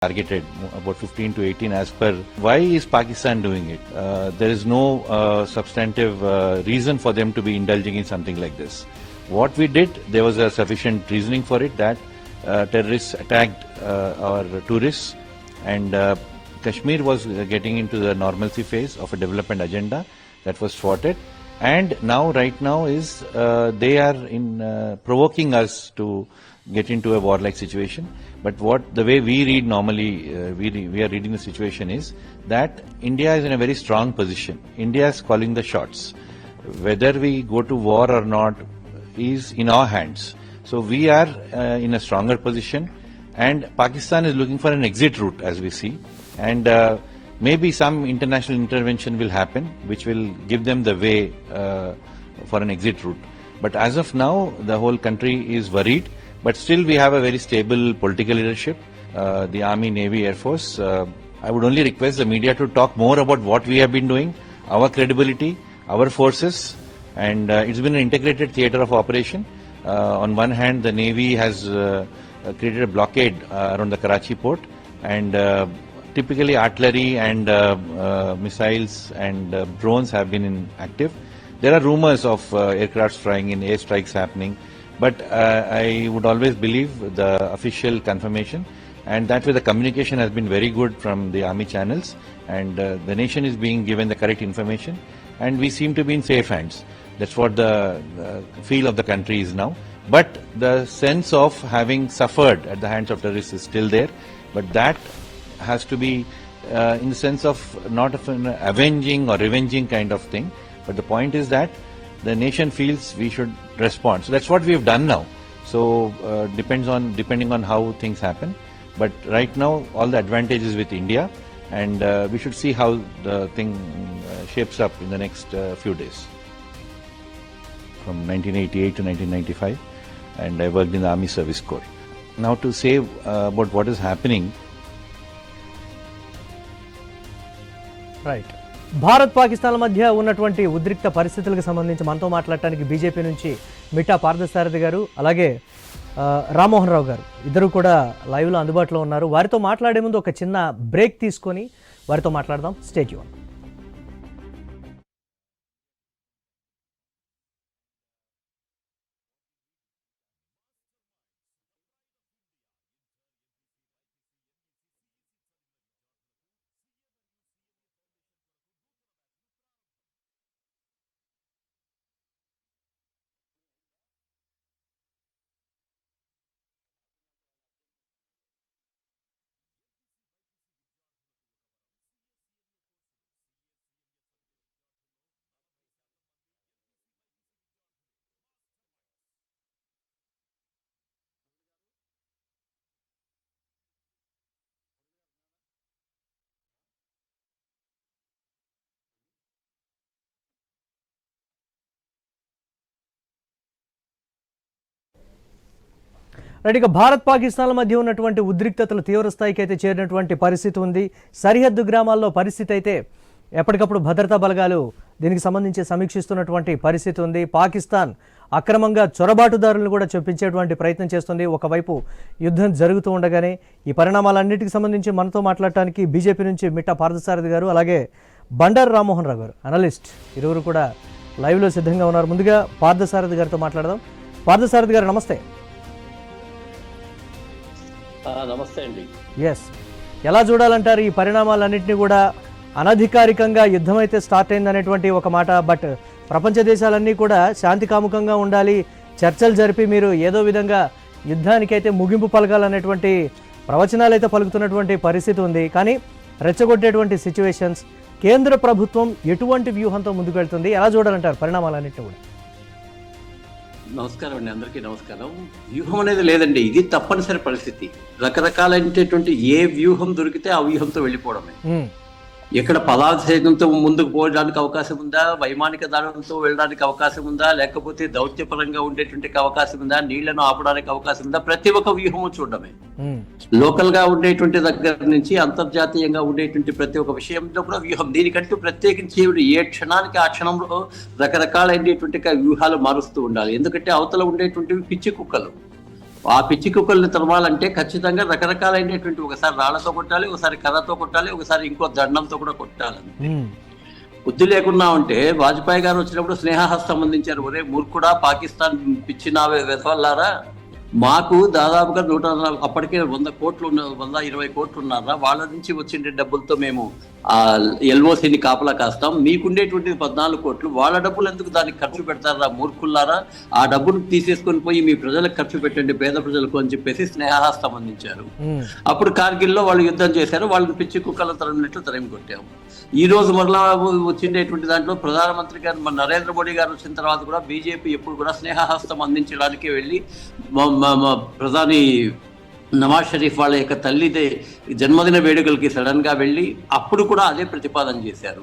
targeted about 15 to 18 as per. Why is Pakistan doing it? There is no substantive reason for them to be indulging in something like this. What we did, there was a sufficient reasoning for it that terrorists attacked our tourists, and Kashmir was getting into the normalcy phase of a development agenda that was thwarted. And now, right now, is they are in provoking us to get into a warlike situation. But the way we read normally, we are reading the situation is that India is in a very strong position. India is calling the shots. Whether we go to war or not is in our hands. So we are in a stronger position, and Pakistan is looking for an exit route, as we see. And maybe some international intervention will happen, which will give them the way for an exit route. But as of now, the whole country is worried. But still, we have a very stable political leadership, the Army, Navy, Air Force. I would only request the media to talk more about what we have been doing, our credibility, our forces, and it's been an integrated theatre of operation. On one hand, the Navy has created a blockade around the Karachi port, and typically artillery and missiles and drones have been active. There are rumors of aircrafts flying in, airstrikes happening, but I would always believe the official confirmation, and that way the communication has been very good from the army channels, and the nation is being given the correct information, and we seem to be in safe hands. That's what the feel of the country is now. But the sense of having suffered at the hands of terrorists is still there, but that has to be in the sense of not of an avenging or revenging kind of thing, but the point is that the nation feels we should respond. So that's what we have done now. So depending on how things happen, but right now all the advantages with India, and we should see how the thing shapes up in the next few days. From 1988 to 1995, and I worked in the Army Service Corps. Now to say about what is happening. Right, Bharat పాకిస్తాన్ల మధ్య ఉన్నటువంటి ఉద్రిక్త పరిస్థితులకు సంబంధించి మనతో మాట్లాడటానికి BJP నుంచి మిఠా పార్థసారథి గారు, అలాగే రామ్మోహన్ రావు గారు ఇద్దరు కూడా లైవ్లో అందుబాటులో ఉన్నారు. వారితో మాట్లాడే ముందు ఒక చిన్న బ్రేక్ తీసుకొని వారితో మాట్లాడదాం. Stay tune. రైట్, ఇక భారత్ పాకిస్తాన్ల మధ్య ఉన్నటువంటి ఉద్రిక్తతలు తీవ్ర స్థాయికి అయితే చేరినటువంటి పరిస్థితి ఉంది. సరిహద్దు గ్రామాల్లో పరిస్థితి అయితే ఎప్పటికప్పుడు భద్రతా బలగాలు దీనికి సంబంధించి సమీక్షిస్తున్నటువంటి పరిస్థితి ఉంది. పాకిస్తాన్ అక్రమంగా చొరబాటుదారులను కూడా చొప్పించేటువంటి ప్రయత్నం చేస్తుంది. ఒకవైపు యుద్ధం జరుగుతూ ఉండగానే ఈ పరిణామాలన్నిటికి సంబంధించి మనతో మాట్లాడటానికి బీజేపీ నుంచి మిఠా పార్థసారథి గారు, అలాగే బండారు రామ్మోహన్ రావు గారు, అనలిస్ట్, ఇరువురు కూడా లైవ్లో సిద్ధంగా ఉన్నారు. ముందుగా పార్థసారథి గారితో మాట్లాడదాం. పార్థసారథి గారు నమస్తే. నమస్తే అండి. ఎస్, ఎలా చూడాలంటారు ఈ పరిణామాలన్నింటినీ కూడా? అనధికారికంగా యుద్ధం అయితే స్టార్ట్ అయిందనేటువంటి ఒక మాట, బట్ ప్రపంచ దేశాలన్నీ కూడా శాంతి కాముకంగా ఉండాలి, చర్చలు జరిపి మీరు ఏదో విధంగా యుద్ధానికైతే ముగింపు పలకాలనేటువంటి ప్రవచనాలు అయితే పలుకుతున్నటువంటి పరిస్థితి ఉంది. కానీ రెచ్చగొట్టేటువంటి సిచ్యువేషన్స్, కేంద్ర ప్రభుత్వం ఎటువంటి వ్యూహంతో ముందుకు వెళ్తుంది, ఎలా చూడాలంటారు పరిణామాలన్నింటినీ కూడా? నమస్కారం అండి, అందరికీ నమస్కారం. వ్యూహం అనేది లేదండి, ఇది తప్పనిసరి పరిస్థితి. రకరకాలైనటువంటి ఏ వ్యూహం దొరికితే ఆ వ్యూహంతో వెళ్ళిపోవడమే. ఎక్కడ పదార్థంతో ముందుకు పోవడానికి అవకాశం ఉందా, వైమానిక దాడులతో వెళ్ళడానికి అవకాశం ఉందా, లేకపోతే దౌత్యపరంగా ఉండేటువంటి అవకాశం ఉందా, నీళ్లను ఆపడానికి అవకాశం ఉందా, ప్రతి ఒక్క వ్యూహము చూడడమే. లోకల్ గా ఉండేటువంటి దగ్గర నుంచి అంతర్జాతీయంగా ఉండేటువంటి ప్రతి ఒక్క విషయంలో కూడా వ్యూహం. దీనికంటూ ప్రత్యేకించి ఏ క్షణానికి ఆ క్షణంలో రకరకాలైనటువంటి వ్యూహాలు మారుస్తూ ఉండాలి. ఎందుకంటే అవతల ఉండేటువంటి పిచ్చి కుక్కలు ఆ పిచ్చి కుక్కల్ని తరమాలంటే ఖచ్చితంగా రకరకాలైనటువంటి, ఒకసారి రాళ్లతో కొట్టాలి, ఒకసారి కర్రతో కొట్టాలి, ఒకసారి ఇంకో దండంతో కూడా కొట్టాలి. బుద్ధి లేకుండా ఉంటే వాజ్పేయి గారు వచ్చినప్పుడు స్నేహహస్తం అందించారు. ఒరే మూర్ఖుడా, పాకిస్తాన్ పిచ్చిన వెధవల్లారా, మాకు దాదాపుగా అప్పటికే 100 కోట్లు 120 కోట్లు ఉన్నారా, వాళ్ళ నుంచి వచ్చిన డబ్బులతో మేము ఆ ఎల్ఓసిని కాపలా కాస్తాం, మీకుండేటువంటిది 14 కోట్లు, వాళ్ళ డబ్బులు ఎందుకు దానికి ఖర్చు పెడతారా మూర్ఖుల్లారా, ఆ డబ్బులు తీసేసుకొని పోయి మీ ప్రజలకు ఖర్చు పెట్టండి, పేద ప్రజలకు అని చెప్పేసి స్నేహహస్తం అందించారు. అప్పుడు కార్గిల్లో వాళ్ళు యుద్ధం చేశారు, వాళ్ళని పిచ్చి కుక్కల తరిమినట్లు తరిమి కొట్టాము. ఈ రోజు మరలా వచ్చిండేటువంటి దాంట్లో ప్రధానమంత్రి గారు నరేంద్ర మోడీ గారు వచ్చిన తర్వాత కూడా బీజేపీ ఎప్పుడు కూడా స్నేహహస్తం అందించడానికి వెళ్ళి ప్రధాని నవాజ్ షరీఫ్ వాళ్ళ యొక్క తల్లి జన్మదిన వేడుకలకి సడన్ గా వెళ్ళి అప్పుడు కూడా అదే ప్రతిపాదన చేశారు.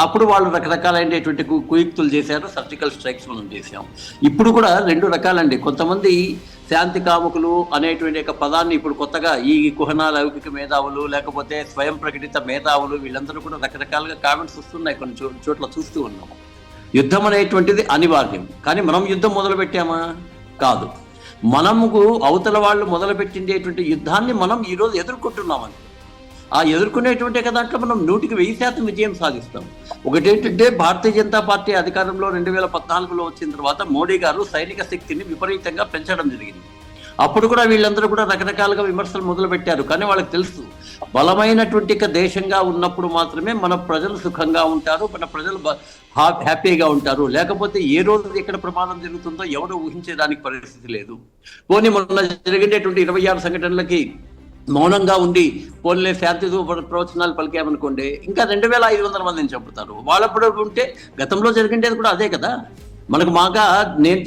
అప్పుడు వాళ్ళు రకరకాలైనటువంటి కుయుక్తులు చేశారు, సర్జికల్ స్ట్రైక్స్ మనం చేశాం. ఇప్పుడు కూడా 2 రకాలండి. కొంతమంది శాంతి కాముకులు అనేటువంటి ఒక పదాన్ని ఇప్పుడు కొత్తగా ఈ కుహనా లౌకిక మేధావులు, లేకపోతే స్వయం ప్రకటిత మేధావులు, వీళ్ళందరూ కూడా రకరకాలుగా కామెంట్స్ వస్తున్నాయి, కొన్ని చోట్ల చూస్తూ ఉన్నాము. యుద్ధం అనేటువంటిది అనివార్యం, కానీ మనం యుద్ధం మొదలు పెట్టామా? కాదు. మనముకు అవతల వాళ్ళు మొదలుపెట్టిండేటువంటి యుద్ధాన్ని మనం ఈరోజు ఎదుర్కొంటున్నామని, ఆ ఎదుర్కొనేటువంటి దాంట్లో మనం 100% విజయం సాధిస్తాం. ఒకటేంటంటే భారతీయ జనతా పార్టీ అధికారంలో 2014లో వచ్చిన తర్వాత మోడీ గారు సైనిక శక్తిని విపరీతంగా పెంచడం జరిగింది. అప్పుడు కూడా వీళ్ళందరూ కూడా రకరకాలుగా విమర్శలు మొదలు పెట్టారు, కానీ వాళ్ళకి తెలుసు బలమైనటువంటి దేశంగా ఉన్నప్పుడు మాత్రమే మన ప్రజలు సుఖంగా ఉంటారు, మన ప్రజలు హ్యాపీగా ఉంటారు. లేకపోతే ఏ రోజు ఎక్కడ ప్రమాదం జరుగుతుందో ఎవరు ఊహించేదానికి పరిస్థితి లేదు. పోనీ మొన్న జరిగేటటువంటి 26 సంఘటనలకి మౌనంగా ఉండి పోన్లే శాంతి ప్రవచనాలు పలికామనుకోండి, ఇంకా 2500 మందిని చంపుతారు. వాళ్ళప్పుడు ఉంటే గతంలో జరిగిండేది కూడా అదే కదా. నేను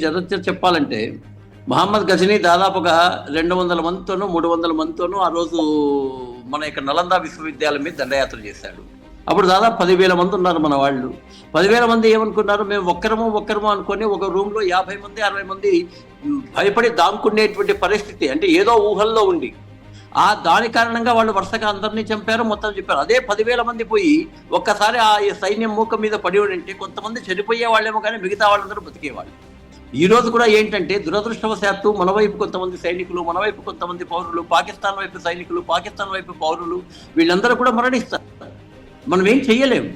చెప్పాలంటే మహమ్మద్ గజనీ దాదాపుగా 200 మందితోనూ 300 మందితోనూ ఆ రోజు మన యొక్క నలంద విశ్వవిద్యాలయం మీద దండయాత్ర చేశాడు. అప్పుడు దాదాపు 10,000 మంది ఉన్నారు మన వాళ్ళు. 10,000 మంది ఏమనుకున్నారు, మేము ఒక్కరము అనుకొని ఒక రూమ్లో 50 మంది 60 మంది భయపడి దాముకునేటువంటి పరిస్థితి, అంటే ఏదో ఊహల్లో ఉండి దాని కారణంగా వాళ్ళు వరుసగా అందరినీ చంపారు, మొత్తం చెప్పారు. అదే 10,000 మంది పోయి ఒక్కసారి ఆ సైన్యం మూక మీద పడి ఉంటే కొంతమంది చనిపోయే వాళ్ళేమో, కానీ మిగతా వాళ్ళందరూ బతికేవాళ్ళు. ఈ రోజు కూడా ఏంటంటే దురదృష్టవశాత్తు మన వైపు కొంతమంది సైనికులు, మన వైపు కొంతమంది పౌరులు, పాకిస్తాన్ వైపు సైనికులు, పాకిస్తాన్ వైపు పౌరులు, వీళ్ళందరూ కూడా మరణిస్తారు. మనం ఏం చెయ్యలేము.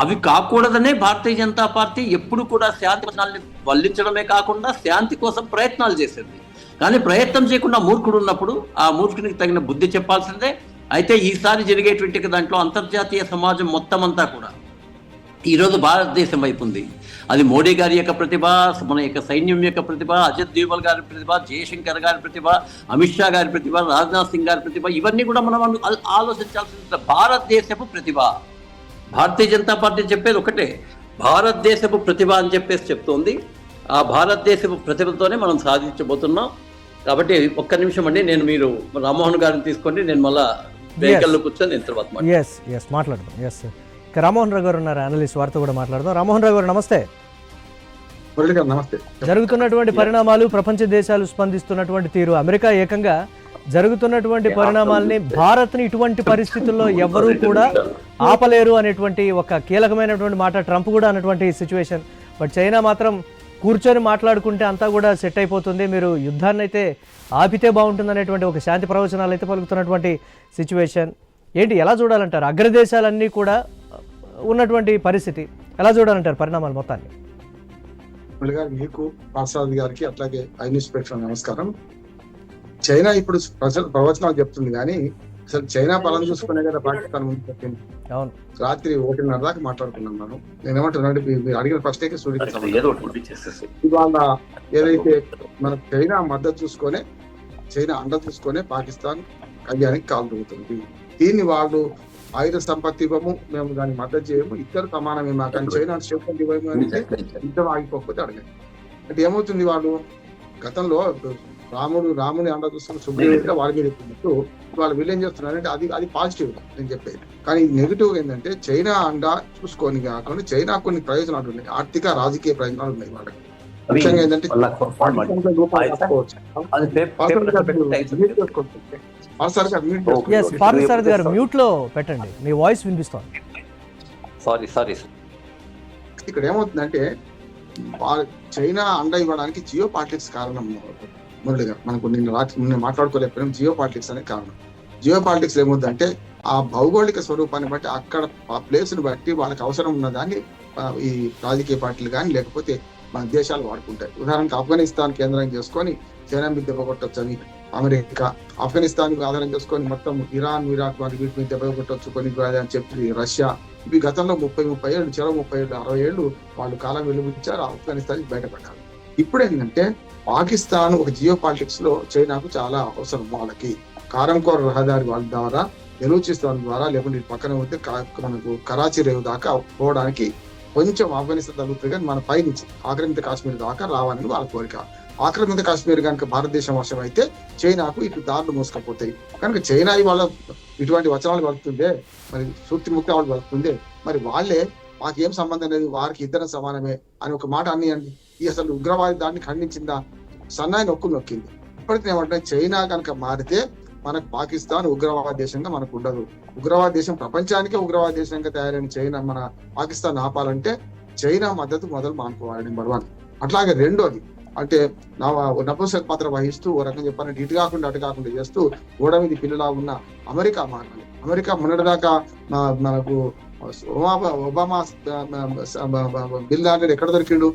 అవి కాకూడదనే భారతీయ జనతా పార్టీ ఎప్పుడు కూడా శాంతి వచనాల్ని వల్లించడమే కాకుండా శాంతి కోసం ప్రయత్నాలు చేసింది. కానీ ప్రయత్నం చేయకుండా మూర్ఖుడు ఉన్నప్పుడు ఆ మూర్ఖునికి తగిన బుద్ధి చెప్పాల్సిందే. అయితే ఈసారి జరిగేటువంటి దాంట్లో అంతర్జాతీయ సమాజం మొత్తం అంతా కూడా ఈరోజు భారతదేశం వైపు ఉంది. అది మోడీ గారి యొక్క ప్రతిభ, మన యొక్క సైన్యం యొక్క ప్రతిభ, అజిత్ దోవల్ గారి ప్రతిభ, జయశంకర్ గారి ప్రతిభ, అమిత్ షా గారి ప్రతిభ, రాజ్నాథ్ సింగ్ గారి ప్రతిభ, ఇవన్నీ కూడా మనం ఆలోచించాల్సిన భారతదేశపు ప్రతిభ. భారతీయ జనతా పార్టీ చెప్పేది ఒకటే, భారతదేశపు ప్రతిభ అని చెప్పేసి చెప్తోంది. ఆ భారతదేశపు ప్రతిభతోనే మనం సాధించబోతున్నాం. కాబట్టి ఒక్క నిమిషం అండి, మీరు రామ్మోహన్ గారిని తీసుకోండి, నేను మళ్ళా వెహికల్లో కూర్చొని నేను తర్వాత మాట్లాడదాం. రామ్మోహన్ రావు గారు ఉన్నారు, అనలిస్ట్, వారితో కూడా మాట్లాడదాం. రామ్మోహన్ రావు గారు నమస్తే. నమస్తే. జరుగుతున్నటువంటి పరిణామాలు, ప్రపంచ దేశాలు స్పందిస్తున్నటువంటి తీరు, అమెరికా ఏకంగా జరుగుతున్నటువంటి పరిణామాలని, భారత్ని ఇటువంటి పరిస్థితుల్లో ఎవరూ కూడా ఆపలేరు అనేటువంటి ఒక కీలకమైనటువంటి మాట ట్రంప్ కూడా అన్నటువంటి సిచ్యువేషన్. బట్ చైనా మాత్రం కూర్చొని మాట్లాడుకుంటే అంతా కూడా సెట్ అయిపోతుంది, మీరు యుద్ధాన్ని అయితే ఆపితే బాగుంటుంది అనేటువంటి ఒక శాంతి ప్రవచనాలు అయితే పలుకుతున్నటువంటి సిచ్యువేషన్. ఏంటి, ఎలా చూడాలంటారు? అగ్రదేశాలన్నీ కూడా ఉన్నటువంటి పరిస్థితి ఎలా చూడాలంటారు పరిణామాలు మొత్తాన్ని? మీకు పార్సారథి గారికి అట్లాగే ఐన్యూస్ ప్రేక్షకులకు నమస్కారం. చైనా ఇప్పుడు ప్రవచనాలు చెప్తుంది, కానీ అసలు చైనా బలం చూసుకునే కదా పాకిస్తాన్ ముందు చెప్పింది. అవును, రాత్రి 1:30 దాకా మాట్లాడుకున్నాను. నేనేమంటున్నాను, మీరు అడిగిన ప్రశ్నకి ఇవాళ ఏదైతే మన చైనా మద్దతు చూసుకొని, చైనా అండ చూసుకొని పాకిస్తాన్ కళ్యాణికి కాలు దొరుకుతుంది. దీన్ని వాళ్ళు ఆయుధ సంపత్తి ఇవ్వము, మేము దాన్ని మద్దతు చేయము, ఇద్దరు సమానమే, మా కానీ చైనా స్టేట్మెంట్ ఇవ్వము అంటే యుద్ధం ఆగిపోకపోతే అడగండి. అంటే ఏమవుతుంది, వాళ్ళు గతంలో రాముని అండ చూసుకుని సుగ్రీవుడిగా వాళ్ళ మీద చెప్పినట్టు వాళ్ళు వీళ్ళు ఏం చేస్తున్నారంటే అది పాజిటివ్ నేను చెప్పేది. కానీ నెగిటివ్ ఏంటంటే చైనా అండ చూసుకొని కాకుండా చైనా కొన్ని ప్రయోజనాలు ఉన్నాయి, ఆర్థిక రాజకీయ ప్రయోజనాలు ఉన్నాయి వాళ్ళకి. ముఖ్యంగా ఏంటంటే మ్యూట్ లో పెట్టండి, మీ వాయిస్ వినిపిస్తోంది. ఇక్కడ ఏమవుతుందంటే చైనా అండ ఇవ్వడానికి జియో పాలిటిక్స్ కారణం. మురళి గారు. మనకు నిన్న మాట్లాడుకోలేకపోయినాం. జియో పాలిటిక్స్ అనే కారణం. జియో పాలిటిక్స్ ఏముందంటే ఆ భౌగోళిక స్వరూపాన్ని బట్టి అక్కడ ఆ ప్లేస్ ని బట్టి వాళ్ళకి అవసరం ఉన్నదాన్ని ఈ రాజకీయ పార్టీలు కానీ లేకపోతే మన దేశాలు వాడుకుంటాయి. ఉదాహరణకు ఆఫ్ఘనిస్తాన్ కేంద్రం చేసుకొని చైనా మీద దెబ్బ కొట్టొచ్చని అమెరికా, ఆఫ్ఘనిస్తాన్ ఆధారం చేసుకొని మొత్తం ఇరాన్, ఇరాక్ వాటి వీటి మీద దెబ్బ కొట్టొచ్చు కొన్ని అని చెప్పి రష్యా, ఇవి గతంలో 30 ఏళ్ళు, చెరో 30 ఏళ్ళు, 60 ఏళ్ళు వాళ్ళు కాలం వెలువరించారు, ఆఫ్ఘనిస్తాన్ బయటపడ్డారు. ఇప్పుడు ఏంటంటే పాకిస్తాన్ ఒక జియో పాలిటిక్స్ లో చైనాకు చాలా అవసరం. వాళ్ళకి కారంకోర్ రహదారి వాళ్ళ ద్వారా, బెలూచిస్తాన్ ద్వారా, లేకుంటే పక్కన ఉంటే మనకు కరాచీ రేవు దాకా పోవడానికి కొంచెం ఆఫ్ఘనిస్తాన్ తగ్గుతుంది, కానీ మన పైనుంచి ఆక్రమిత కాశ్మీర్ దాకా రావాలని వాళ్ళ కోరిక. ఆక్రమిత కాశ్మీర్ కనుక భారతదేశం వశం అయితే చైనాకు ఇటు దారులు మోసుకపోతాయి. కనుక చైనా ఇవాళ ఇటువంటి వచనాలు పలుకుతుందే, మరి సూక్తి ముక్తి వాళ్ళు పలుకుతుందే, మరి వాళ్ళే మాకేం సంబంధం లేదు, వారికి ఇద్దరం సమానమే అని ఒక మాట అనియండి. ఈ అసలు ఉగ్రవాది దాన్ని ఖండించిందా? సన్నాయి నొక్కింది. ఇప్పటికీ ఏమంటే చైనా కనుక మారితే మనకు పాకిస్తాన్ ఉగ్రవాద దేశంగా మనకు ఉండదు. ఉగ్రవాద దేశం, ప్రపంచానికే ఉగ్రవాద దేశంగా తయారైన చైనా మన పాకిస్తాన్ ఆపాలంటే చైనా మద్దతు మొదలు మానుకోవాలి, నెంబర్ 1. అట్లాగే రెండోది అంటే నపుంసక పాత్ర వహిస్తూ ఓ రకంగా చెప్పాలంటే ఇటు కాకుండా అటు కాకుండా చేస్తూ గోడ మీద పిల్లలా ఉన్న అమెరికా మారాలి. అమెరికా మొన్నటిదాకా మనకు ఒబామా బిల్ లాంటి ఎక్కడ దొరికిండు?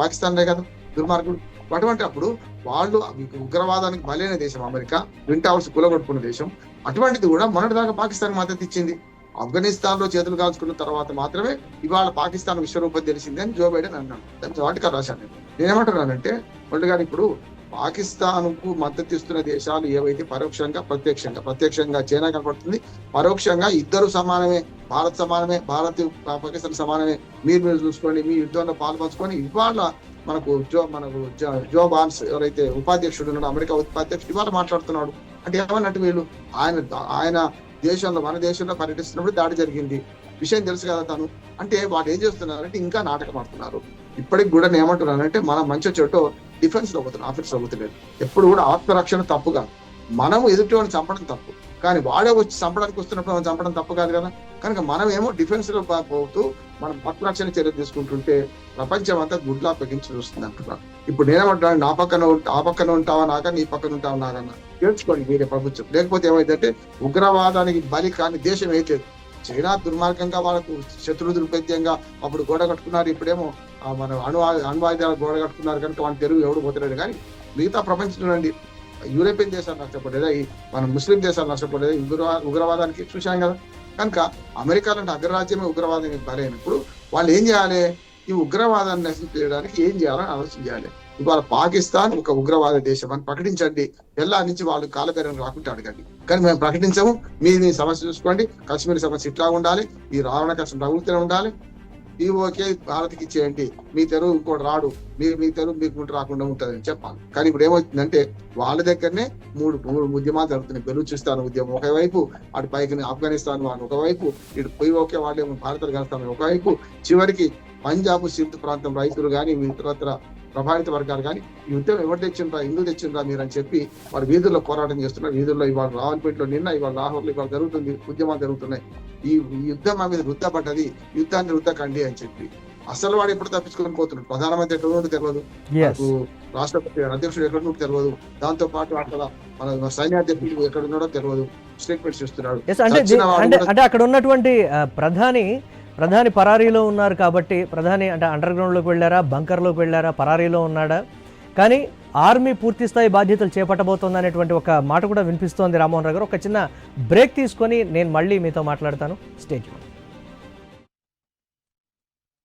పాకిస్తాన్లే కదా దుర్మార్గుడు. అటువంటి అప్పుడు వాళ్ళు ఉగ్రవాదానికి బలైన దేశం అమెరికా, ట్విన్ టవర్స్ కూలగొట్టుకున్న దేశం. అటువంటిది కూడా మొన్నటిదాకా పాకిస్తాన్ మద్దతు ఇచ్చింది. ఆఫ్ఘనిస్తాన్ లో చేతులు కాల్చుకున్న తర్వాత మాత్రమే ఇవాళ పాకిస్తాన్ విశ్వరూపం తెలిసింది అని జో బైడెన్ అన్నాడు. దాని వాటికి రాశాను. నేనేమంటున్నానంటే మొదటి గారు ఇప్పుడు పాకిస్తాన్ కు మద్దతు ఇస్తున్న దేశాలు ఏవైతే ప్రత్యక్షంగా చైనా కనపడుతుంది, పరోక్షంగా ఇద్దరు సమానమే, భారత్ సమానమే, భారత్ పాకిస్తాన్ సమానమే, మీరు చూసుకోండి, మీ యుద్ధంలో పాల్పంచుకొని ఇవాళ మనకు జో బాన్స్ ఎవరైతే ఉపాధ్యక్షుడు ఉన్నాడో, అమెరికా ఉపాధ్యక్షుడు ఇవాళ మాట్లాడుతున్నాడు. అంటే ఏమన్నట్టు వీళ్ళు ఆయన దేశంలో, మన దేశంలో పర్యటిస్తున్నప్పుడు దాడి జరిగింది, విషయం తెలుసు కదా తను. అంటే వాళ్ళు ఏం చేస్తున్నారంటే ఇంకా నాటకం ఆడుతున్నారు. ఇప్పటికి కూడా నేను ఏమంటున్నానంటే మనం మంచి చెట్టు డిఫెన్స్ లో పోతున్నాం, ఆఫీస్ లో పోతలేదు. ఎప్పుడు కూడా ఆత్మరక్షణ తప్పు కాదు, మనం ఎదుటివాడిని చంపడం తప్పు, కానీ వాడే వచ్చి చంపడానికి వస్తున్నప్పుడు మనం చంపడం తప్పు కాదు కదా. కనుక మనం ఏమో డిఫెన్స్ లో పోతూ మనం ఆత్మరక్షణ చర్యలు తీసుకుంటుంటే ప్రపంచం అంతా గుడ్లా పెగించి చూస్తుంది అంటున్నాను. ఇప్పుడు నేనేమంటున్నాను, ఆ పక్కన ఉంటావా నాక, నీ పక్కన ఉంటావా నాకన్నా తెలుసుకోండి మీరే ప్రభుత్వం. లేకపోతే ఏమైందంటే ఉగ్రవాదానికి బలి కాని దేశం అయితే చైనా దుర్మార్గంగా వాళ్ళకు శత్రు దుర్భేద్యంగా అప్పుడు గోడ కట్టుకున్నారు, ఇప్పుడేమో మన అణ్వాయుధాలు గోడ కట్టుకున్నారు. కనుక వాళ్ళ తెలుగు ఎవడు పోతలేడు. కానీ మిగతా ప్రపంచం చూడండి, యూరోపియన్ దేశాలు నష్టపడలేదా, మన ముస్లిం దేశాలు నష్టపడలేదా ఉగ్రవాదానికి? చూశాం కదా. కనుక అమెరికా లాంటి అగ్రరాజ్యమే ఉగ్రవాదానికి బలైనప్పుడు వాళ్ళు ఏం చేయాలి? ఈ ఉగ్రవాదాన్ని నశించి చేయడానికి ఏం చేయాలని ఆలోచన చేయాలి. ఇవాళ పాకిస్తాన్ ఒక ఉగ్రవాద దేశం అని ప్రకటించండి, ఎలా నుంచి వాళ్ళు కాలబేరం రాకుంటే అడగండి. కానీ మేము ప్రకటించాము, మీ సమస్య చూసుకోండి, కాశ్మీర్ సమస్య ఇట్లా ఉండాలి, ఈ రావణ కష్టం తగులుతూనే ఉండాలి, ఈ ఓకే భారత్కి ఇచ్చేయండి, మీ తెరువు ఇంకోటి రాడు, మీ తెరువు మీకు రాకుండా ఉంటుందని చెప్పాలి. కానీ ఇప్పుడు ఏమవుతుందంటే వాళ్ళ దగ్గరనే మూడు ఉద్యమాలు జరుగుతున్నాయి. బెలూచిస్తాన్ ఉద్యమం ఒకవైపు, అటు పైకి ఆఫ్ఘనిస్తాన్ వాళ్ళు ఒకవైపు, ఇటు పోయి ఓకే వాళ్ళేమో భారత్ కలుస్తామని ఒకవైపు, చివరికి పంజాబ్ సింధ్ ప్రాంతం రైతులు కానీ ఇతరత్ర ప్రభావిత వర్గాలు కానీ ఈ యుద్ధం ఎవరు తెచ్చిండ్రా, ఎందుకు తెచ్చిండ్రా మీరు అని చెప్పి వారు వీధుల్లో పోరాటం చేస్తున్నారు. వీధుల్లో ఇవాళ రావల్పేటలో నిన్న, ఇవాళ లాహోర్లో ఇవాళ జరుగుతుంది, ఉద్యమాలు జరుగుతున్నాయి. ఈ యుద్ధం మా మీద రుద్దపడ్డది, యుద్ధాన్ని రుద్దకండి అని చెప్పి. అసలు వాడు ఎప్పుడు తప్పించుకొని పోతున్నాడు. ప్రధానమంత్రి ఎక్కడ నుండి తెలియదు, రాష్ట్రపతి అధ్యక్షుడు ఎక్కడ నుండి తెలియదు, దాంతో పాటు అక్కడ మన సైన్యాధ్యక్షుడు ఎక్కడ ఉన్నాడో తెలియదు, స్టేట్మెంట్స్ ఇస్తున్నాడు. అంటే అక్కడ ఉన్నటువంటి ప్రధాని పరారీలో ఉన్నారు కాబట్టి, ప్రధాని అంటే అండర్ గ్రౌండ్లోకి వెళ్ళారా, బంకర్లోకి వెళ్ళారా, పరారీలో ఉన్నాడా, కానీ ఆర్మీ పూర్తి స్థాయి బాధ్యతలు చేపట్టబోతోంది అనేటువంటి ఒక మాట కూడా వినిపిస్తోంది. రామ్మోహన్ రావు గారు, ఒక చిన్న బ్రేక్ తీసుకొని నేను మళ్ళీ మీతో మాట్లాడతాను. స్టేజ్